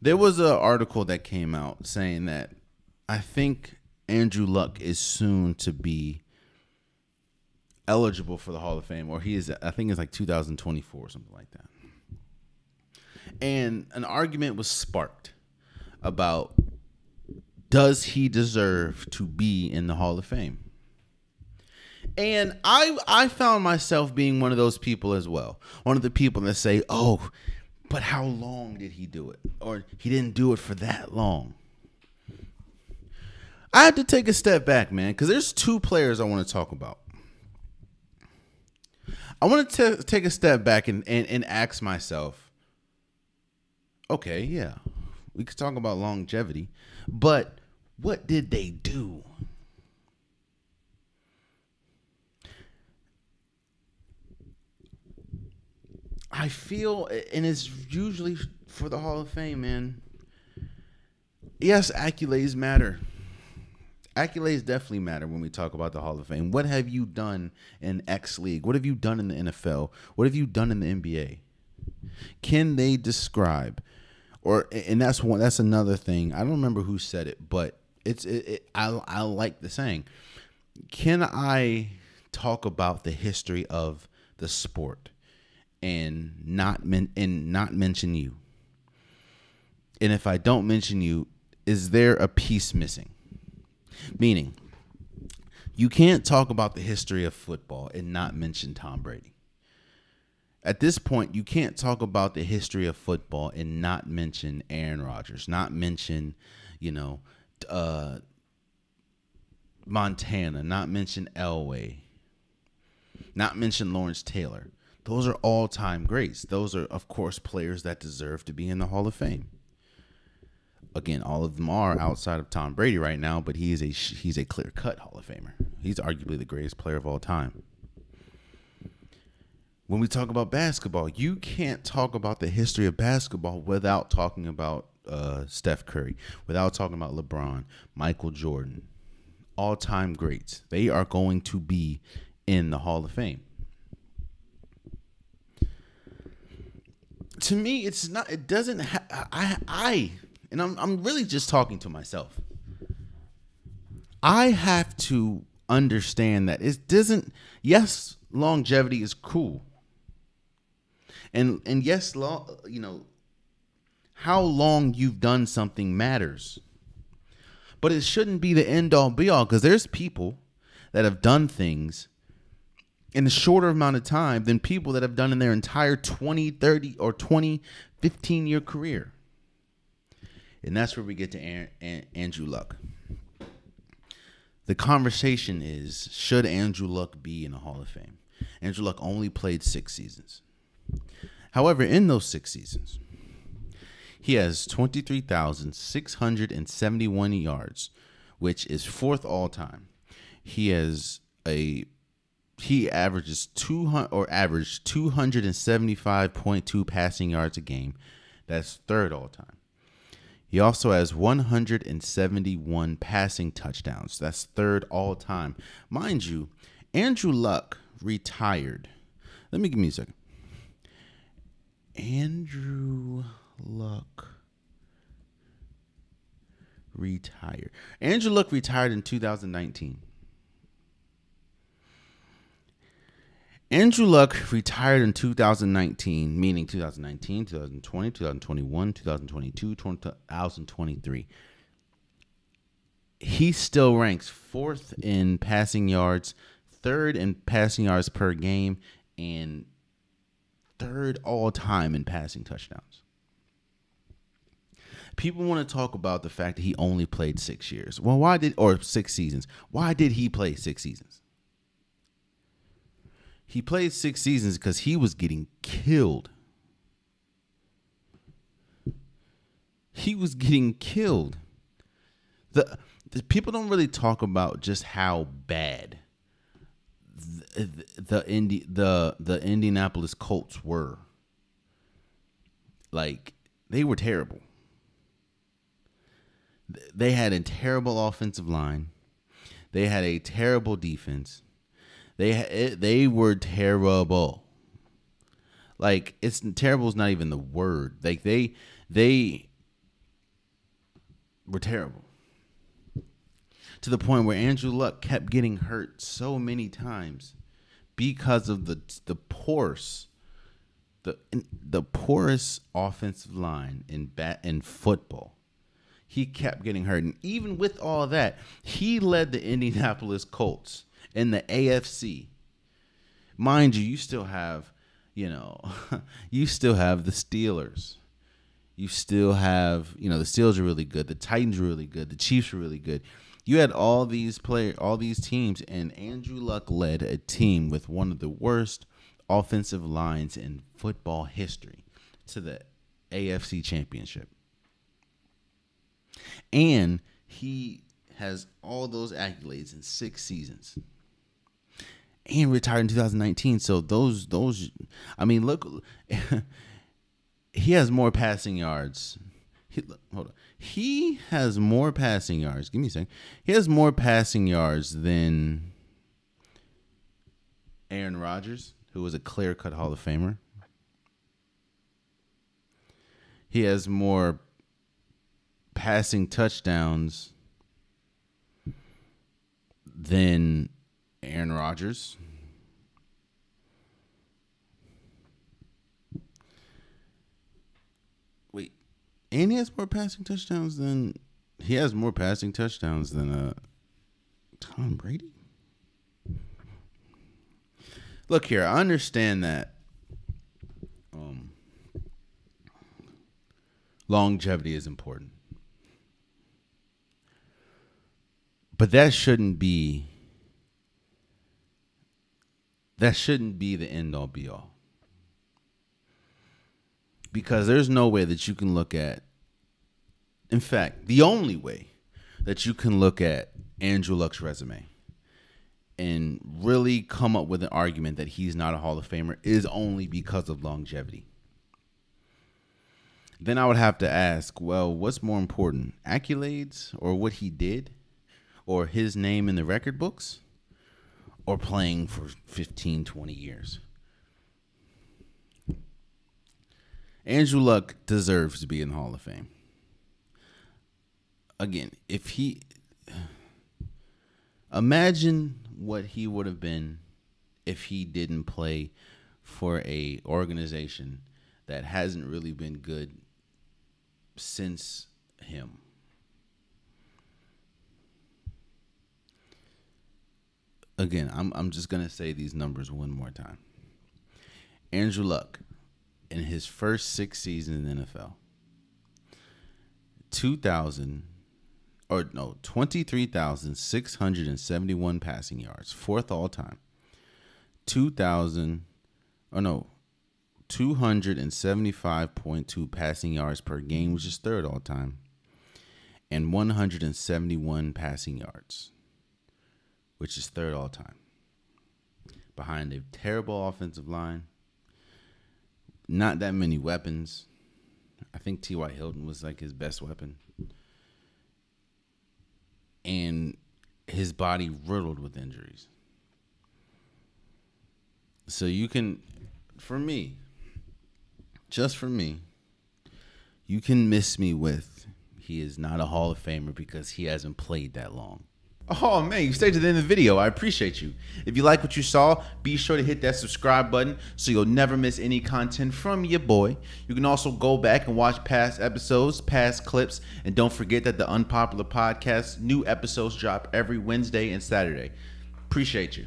There was an article that came out saying that I think Andrew Luck is soon to be eligible for the Hall of Fame, or he is. I think it's like 2024 or something like that. And an argument was sparked about, does he deserve to be in the Hall of Fame? And I found myself being one of those people as well. One of the people that say, oh, but how long did he do it? Or he didn't do it for that long. I have to take a step back, man, because there's two players I want to talk about. I want to take a step back and ask myself, okay, yeah, we could talk about longevity, but what did they do? I feel, and it's usually for the Hall of Fame, man. Yes, accolades matter. Accolades definitely matter when we talk about the Hall of Fame. What have you done in X League? What have you done in the NFL? What have you done in the NBA? Can they describe, and that's another thing. I don't remember who said it, but I like the saying. Can I talk about the history of the sport and not mention you? And if I don't mention you, is there a piece missing? Meaning, you can't talk about the history of football and not mention Tom Brady. At this point, you can't talk about the history of football and not mention Aaron Rodgers, not mention, Montana, not mention Elway, not mention Lawrence Taylor. Those are all-time greats. Those are, of course, players that deserve to be in the Hall of Fame. Again, all of them are outside of Tom Brady right now, but he's a clear-cut Hall of Famer. He's arguably the greatest player of all time. When we talk about basketball, you can't talk about the history of basketball without talking about Steph Curry, without talking about LeBron, Michael Jordan, all-time greats. They are going to be in the Hall of Fame. To me, it's not. It doesn't. And I'm really just talking to myself. I have to understand that it doesn't. Yes, longevity is cool. And yes, how long you've done something matters. But it shouldn't be the end all be all, because there's people that have done things in a shorter amount of time than people that have done in their entire 20, 30, or 20, 15-year career. And that's where we get to Andrew Luck. The conversation is, should Andrew Luck be in the Hall of Fame? Andrew Luck only played 6 seasons. However, in those 6 seasons, he has 23,671 yards, which is 4th all time. He averages averaged 275.2 passing yards a game. That's 3rd all time. He also has 171 passing touchdowns. That's 3rd all time. Mind you, Andrew Luck retired. Give me a second. Andrew Luck retired. Andrew Luck retired in 2019. Andrew Luck retired in 2019, meaning 2019, 2020, 2021, 2022, 2023. He still ranks 4th in passing yards, 3rd in passing yards per game, and 3rd all time in passing touchdowns. People want to talk about the fact that he only played 6 years. Well, 6 seasons. Why did he play 6 seasons? He played 6 seasons because he was getting killed. He was getting killed. The people don't really talk about just how bad the Indianapolis Colts were. Like, they were terrible. They had a terrible offensive line. They had a terrible defense. They were terrible. Like, it's terrible is not even the word. Like, they were terrible. To the point where Andrew Luck kept getting hurt so many times because of the poorest offensive line in football. He kept getting hurt. And even with all that, he led the Indianapolis Colts in the AFC. Mind you still have, you still have the Steelers. You still have, the Steelers are really good. The Titans are really good. The Chiefs are really good. You had all these teams, and Andrew Luck led a team with one of the worst offensive lines in football history to the AFC Championship. And he has all those accolades in 6 seasons. And retired in 2019. So look, he has more passing yards. He has more passing yards. Give me a second. He has more passing yards than Aaron Rodgers, who was a clear-cut Hall of Famer. He has more passing touchdowns than Aaron Rodgers. Wait, and he has more passing touchdowns than Tom Brady? Look here, I understand that longevity is important. But that shouldn't be the end all be all. Because there's no way that you can look at, in fact, the only way that you can look at Andrew Luck's resume and really come up with an argument that he's not a Hall of Famer is only because of longevity. Then I would have to ask, well, what's more important, accolades or what he did or his name in the record books or playing for 15, 20 years? Andrew Luck deserves to be in the Hall of Fame. Again, imagine what he would have been if he didn't play for a organization that hasn't really been good since him. Again, I'm just going to say these numbers one more time. Andrew Luck, in his first 6 seasons in the NFL, 23,671 passing yards, 4th all time. 275.2 passing yards per game, which is 3rd all time, and 171 passing yards, which is 3rd all time. Behind a terrible offensive line, not that many weapons. I think T.Y. Hilton was like his best weapon. And his body riddled with injuries. So you can, just for me, you can miss me with he is not a Hall of Famer because he hasn't played that long. Oh, man, you stayed to the end of the video. I appreciate you. If you like what you saw, be sure to hit that subscribe button so you'll never miss any content from your boy. You can also go back and watch past episodes, past clips, and don't forget that the Unpopular Podcast, new episodes drop every Wednesday and Saturday. Appreciate you.